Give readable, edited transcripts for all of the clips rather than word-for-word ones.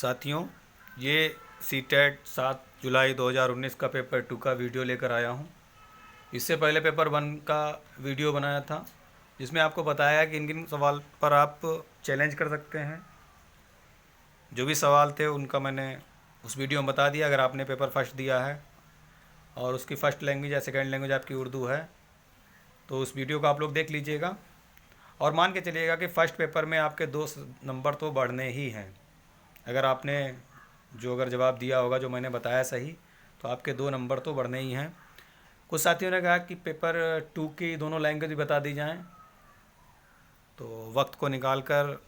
साथियों, ये सीटेट 7 जुलाई 2019 का पेपर 2 का वीडियो लेकर आया हूँ। इससे पहले पेपर 1 का वीडियो बनाया था, जिसमें आपको बताया कि इन किन सवाल पर आप चैलेंज कर सकते हैं। जो भी सवाल थे उनका मैंने उस वीडियो में बता दिया। अगर आपने पेपर फर्स्ट दिया है और उसकी फ़र्स्ट लैंग्वेज या सेकेंड लैंग्वेज आपकी उर्दू है, तो उस वीडियो को आप लोग देख लीजिएगा और मान के चलिएगा कि फ़र्स्ट पेपर में आपके 2 नंबर तो बढ़ने ही हैं। अगर आपने अगर जवाब दिया होगा जो मैंने बताया सही, तो आपके 2 नंबर तो बढ़ने ही हैं। कुछ साथियों ने कहा कि पेपर 2 की दोनों लैंग्वेज भी बता दी जाएं, तो वक्त को निकाल कर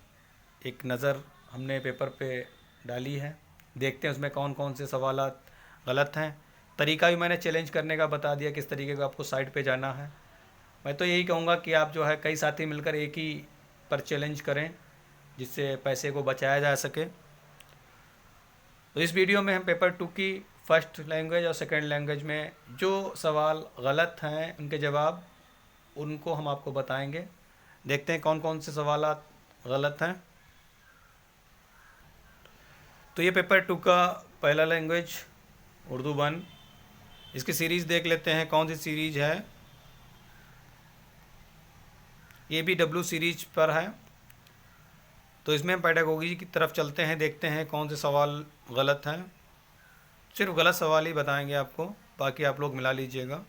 एक नज़र हमने पेपर पे डाली है। देखते हैं उसमें कौन कौन से सवालात गलत हैं। तरीका भी मैंने चैलेंज करने का बता दिया, किस तरीके का आपको साइट पे जाना है। मैं तो यही कहूँगा कि आप कई साथी मिलकर एक ही पर चैलेंज करें, जिससे पैसे को बचाया जा सके। तो इस वीडियो में हम पेपर 2 की फ़र्स्ट लैंग्वेज और सेकंड लैंग्वेज में जो सवाल गलत हैं उनके जवाब उनको हम आपको बताएंगे। देखते हैं कौन कौन से सवाल गलत हैं। तो ये पेपर 2 का पहला लैंग्वेज उर्दू 1। इसकी सीरीज़ देख लेते हैं कौन सी सीरीज़ है। ये भी डब्ल्यू सीरीज पर है। तो इसमें हम पेडागोजी की तरफ चलते हैं, देखते हैं कौन से सवाल गलत हैं। सिर्फ गलत सवाल ही बताएंगे आपको, बाकी आप लोग मिला लीजिएगा।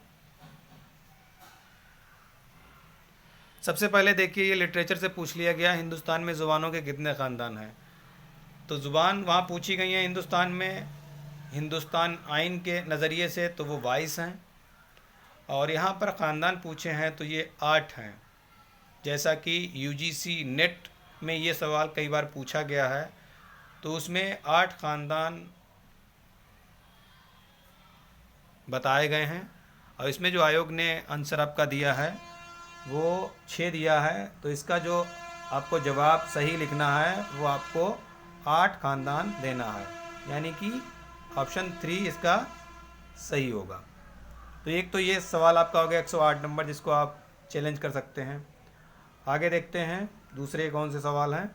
सबसे पहले देखिए, ये लिटरेचर से पूछ लिया गया, हिंदुस्तान में ज़ुबानों के कितने ख़ानदान हैं। तो ज़ुबान वहाँ पूछी गई हैं हिंदुस्तान में, हिंदुस्तान आइन के नज़रिए से तो वो 22 हैं, और यहाँ पर ख़ानदान पूछे हैं तो ये 8 हैं। जैसा कि यूजीसी नेट में ये सवाल कई बार पूछा गया है, तो उसमें 8 ख़ानदान बताए गए हैं, और इसमें जो आयोग ने आंसर आपका दिया है वो 6 दिया है। तो इसका जो आपको जवाब सही लिखना है वो आपको 8 ख़ानदान देना है, यानी कि ऑप्शन 3 इसका सही होगा। तो एक तो ये सवाल आपका हो गया 108 नंबर, जिसको आप चैलेंज कर सकते हैं। आगे देखते हैं दूसरे कौन से सवाल हैं।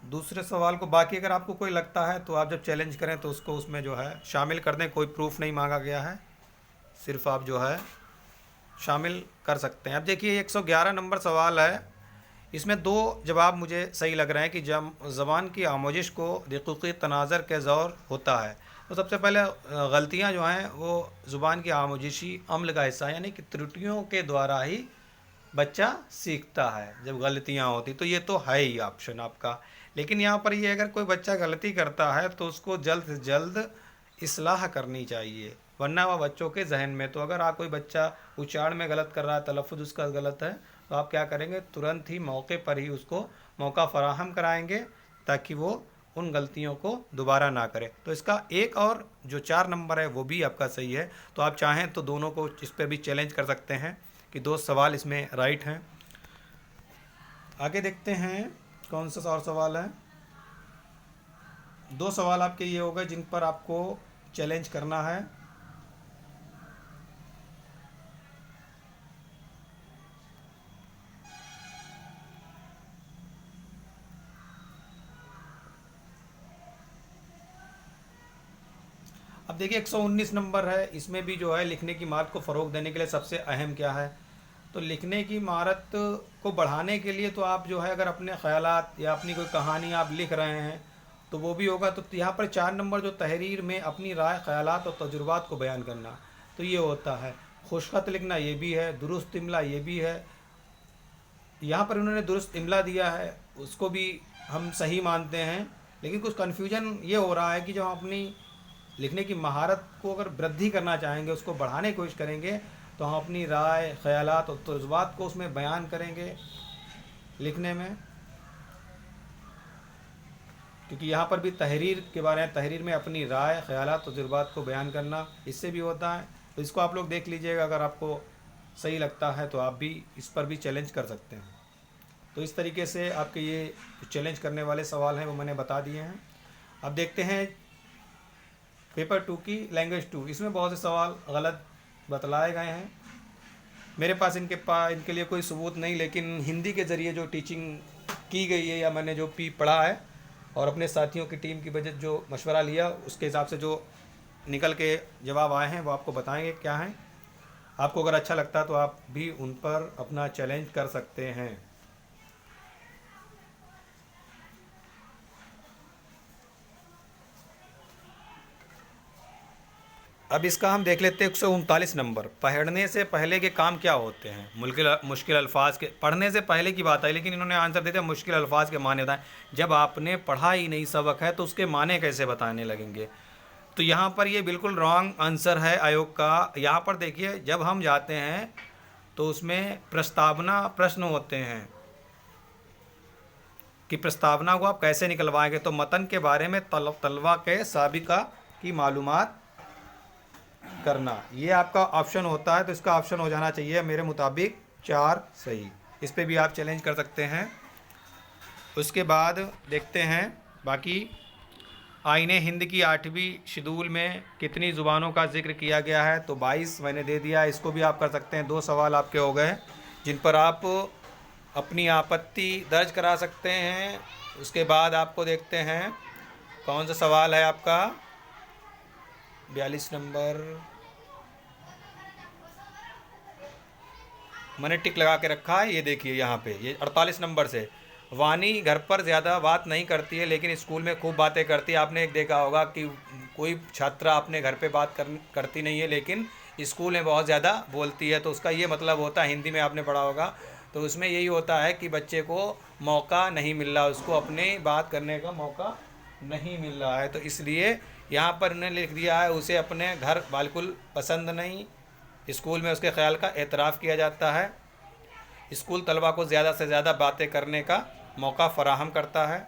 दूसरे सवाल को बाकी अगर आपको कोई लगता है तो आप जब चैलेंज करें तो उसको उसमें शामिल कर दें। कोई प्रूफ नहीं मांगा गया है, सिर्फ आप शामिल कर सकते हैं। अब देखिए 111 नंबर सवाल है। इसमें 2 जवाब मुझे सही लग रहे हैं कि जब ज़बान की आमोजिश को हक़ूक़ी तनाज़र के ज़ौर होता है। तो सबसे पहले गलतियाँ जो हैं वो ज़ुबान की आमोजिशी अम्ल का हिस्सा है, यानी कि त्रुटियों के द्वारा ही बच्चा सीखता है जब गलतियाँ होती। तो ये तो है ही ऑप्शन आपका। लेकिन यहाँ पर ये अगर कोई बच्चा गलती करता है तो उसको जल्द से जल्द इस्लाह करनी चाहिए, वरना वह बच्चों के जहन में, तो अगर आप कोई बच्चा उच्चारण में गलत कर रहा है, तलफ़ुज़ उसका गलत है, तो आप क्या करेंगे, तुरंत ही मौके पर ही उसको मौका फ़राहम कराएंगे ताकि वो उन गलतियों को दोबारा ना करे। तो इसका एक और जो 4 नंबर है वो भी आपका सही है। तो आप चाहें तो दोनों को इस पर भी चैलेंज कर सकते हैं कि 2 सवाल इसमें राइट हैं। आगे देखते हैं कौन सा और सवाल है। 2 सवाल आपके ये हो गए जिन पर आपको चैलेंज करना है। अब देखिए 119 नंबर है। इसमें भी लिखने की महारत को फ़रोग देने के लिए सबसे अहम क्या है। तो लिखने की महारत को बढ़ाने के लिए तो आप अगर अपने ख़यालात या अपनी कोई कहानी आप लिख रहे हैं तो वो भी होगा। तो यहाँ पर 4 नंबर जो तहरीर में अपनी राय, ख़यालात और तजुर्बात को बयान करना, तो ये होता है। खुशख़त लिखना ये भी है, दुरुस्त इमला ये भी है। यहाँ पर उन्होंने दुरुस्त इमला दिया है, उसको भी हम सही मानते हैं, लेकिन कुछ कन्फ्यूजन ये हो रहा है कि जो हम अपनी लिखने की महारत को अगर वृद्धि करना चाहेंगे, उसको बढ़ाने की कोशिश करेंगे, तो हम अपनी राय, ख़यालात और तजुर्बात को उसमें बयान करेंगे लिखने में। क्योंकि यहाँ पर भी तहरीर के बारे में, तहरीर में अपनी राय, ख़यालात, तजुर्बात को बयान करना, इससे भी होता है। तो इसको आप लोग देख लीजिएगा, अगर आपको सही लगता है तो आप भी इस पर भी चैलेंज कर सकते हैं। तो इस तरीके से आपके ये चैलेंज करने वाले सवाल हैं वो मैंने बता दिए हैं। अब देखते हैं पेपर 2 की लैंग्वेज 2। इसमें बहुत से सवाल गलत बतलाए गए हैं। मेरे पास इनके लिए कोई सबूत नहीं, लेकिन हिंदी के ज़रिए जो टीचिंग की गई है या मैंने जो पढ़ा है और अपने साथियों की टीम की वजह जो मशवरा लिया उसके हिसाब से जो निकल के जवाब आए हैं वो आपको बताएंगे क्या हैं। आपको अगर अच्छा लगता है तो आप भी उन पर अपना चैलेंज कर सकते हैं। अब इसका हम देख लेते हैं 139 नंबर। पढ़ने से पहले के काम क्या होते हैं? मुश्किल अल्फाज के पढ़ने से पहले की बात है, लेकिन इन्होंने आंसर दे दिया मुश्किल अल्फाज के माने बताएं। जब आपने पढ़ा ही नहीं सबक है तो उसके माने कैसे बताने लगेंगे? तो यहाँ पर ये बिल्कुल रॉन्ग आंसर है आयोग का। यहाँ पर देखिए, जब हम जाते हैं तो उसमें प्रस्तावना प्रश्न होते हैं कि प्रस्तावना को आप कैसे निकलवाएंगे। तो मतन के बारे में तलवा के साबिका की मालूमात करना, ये आपका ऑप्शन होता है। तो इसका ऑप्शन हो जाना चाहिए मेरे मुताबिक 4 सही। इस पे भी आप चैलेंज कर सकते हैं। उसके बाद देखते हैं बाकी। आईने हिंद की 8वीं शेड्यूल में कितनी ज़ुबानों का जिक्र किया गया है? तो 22 मैंने दे दिया। इसको भी आप कर सकते हैं। 2 सवाल आपके हो गए जिन पर आप अपनी आपत्ति दर्ज करा सकते हैं। उसके बाद आपको देखते हैं कौन सा सवाल है आपका। 42 नंबर मैंने टिक लगा के रखा है। ये देखिए यहाँ पे, ये 48 नंबर से, वानी घर पर ज़्यादा बात नहीं करती है लेकिन स्कूल में खूब बातें करती है। आपने एक देखा होगा कि कोई छात्रा अपने घर पे बात करती नहीं है लेकिन स्कूल में बहुत ज़्यादा बोलती है। तो उसका ये मतलब होता है, हिंदी में आपने पढ़ा होगा, तो उसमें यही होता है कि बच्चे को मौका नहीं मिल रहा, उसको अपने बात करने का मौका नहीं मिल रहा है। तो इसलिए यहाँ पर उन्होंने लिख दिया है उसे अपने घर बिल्कुल पसंद नहीं, स्कूल में उसके ख्याल का एतराफ़ किया जाता है। स्कूल तलबा को ज़्यादा से ज़्यादा बातें करने का मौका फराहम करता है।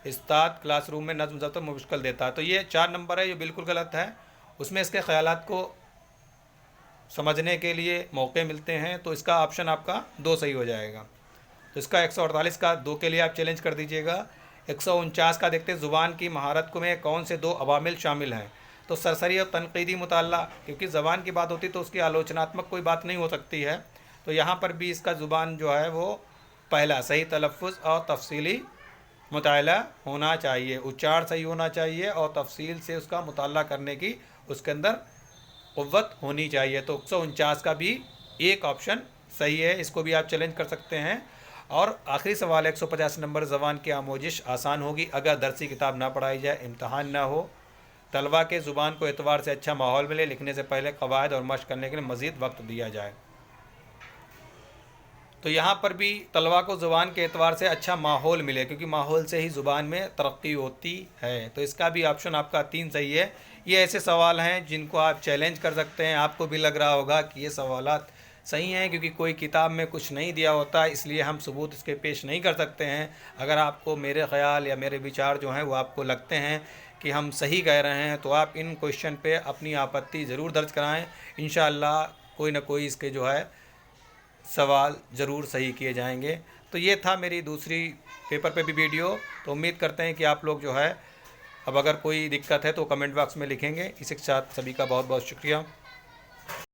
उस्ताद क्लासरूम में नज़्म ज़ब्त मुश्किल देता है। तो ये 4 नंबर है, ये बिल्कुल गलत है। उसमें इसके ख़यालात को समझने के लिए मौके मिलते हैं। तो इसका ऑप्शन आपका 2 सही हो जाएगा। तो इसका 148 का 2 के लिए आप चैलेंज कर दीजिएगा। 149 का देखते हैं, ज़ुबान की महारत में कौन से 2 अवामिल शामिल हैं? तो सरसरी और तनकीदी मुताला, क्योंकि ज़बान की बात होती तो उसकी आलोचनात्मक कोई बात नहीं हो सकती है। तो यहाँ पर भी इसका ज़ुबान जो है वो पहला सही तलफ़्फ़ुज़ और तफसीली मुताला होना चाहिए, उच्चार सही होना चाहिए और तफसील से उसका मुताला करने की उसके अंदर क़ुव्वत होनी चाहिए। तो 149 का भी एक ऑप्शन सही है, इसको भी आप चैलेंज कर सकते हैं। और आखिरी सवाल 150 नंबर, ज़बान की आमोजिश आसान होगी अगर दरसी किताब ना पढ़ाई जाए, इम्तहान ना हो, तलबा के ज़ुबान को एतबार से अच्छा माहौल मिले, लिखने से पहले कवायद और मश्क करने के लिए मज़ीद वक्त दिया जाए। तो यहाँ पर भी तलबा को ज़ुबान के एतबार से अच्छा माहौल मिले, क्योंकि माहौल से ही ज़ुबान में तरक्की होती है। तो इसका भी ऑप्शन आपका 3 सही है। ये ऐसे सवाल हैं जिनको आप चैलेंज कर सकते हैं। आपको भी लग रहा होगा कि ये सवालात सही हैं, क्योंकि कोई किताब में कुछ नहीं दिया होता, इसलिए हम सबूत इसके पेश नहीं कर सकते हैं। अगर आपको मेरे ख़याल या मेरे विचार जो हैं वो आपको लगते हैं कि हम सही कह रहे हैं, तो आप इन क्वेश्चन पे अपनी आपत्ति ज़रूर दर्ज कराएं। इंशाअल्लाह कोई ना कोई इसके जो है सवाल ज़रूर सही किए जाएंगे। तो ये था मेरी दूसरी पेपर पे भी वीडियो। तो उम्मीद करते हैं कि आप लोग जो है, अब अगर कोई दिक्कत है तो कमेंट बॉक्स में लिखेंगे। इसी के साथ सभी का बहुत बहुत शुक्रिया।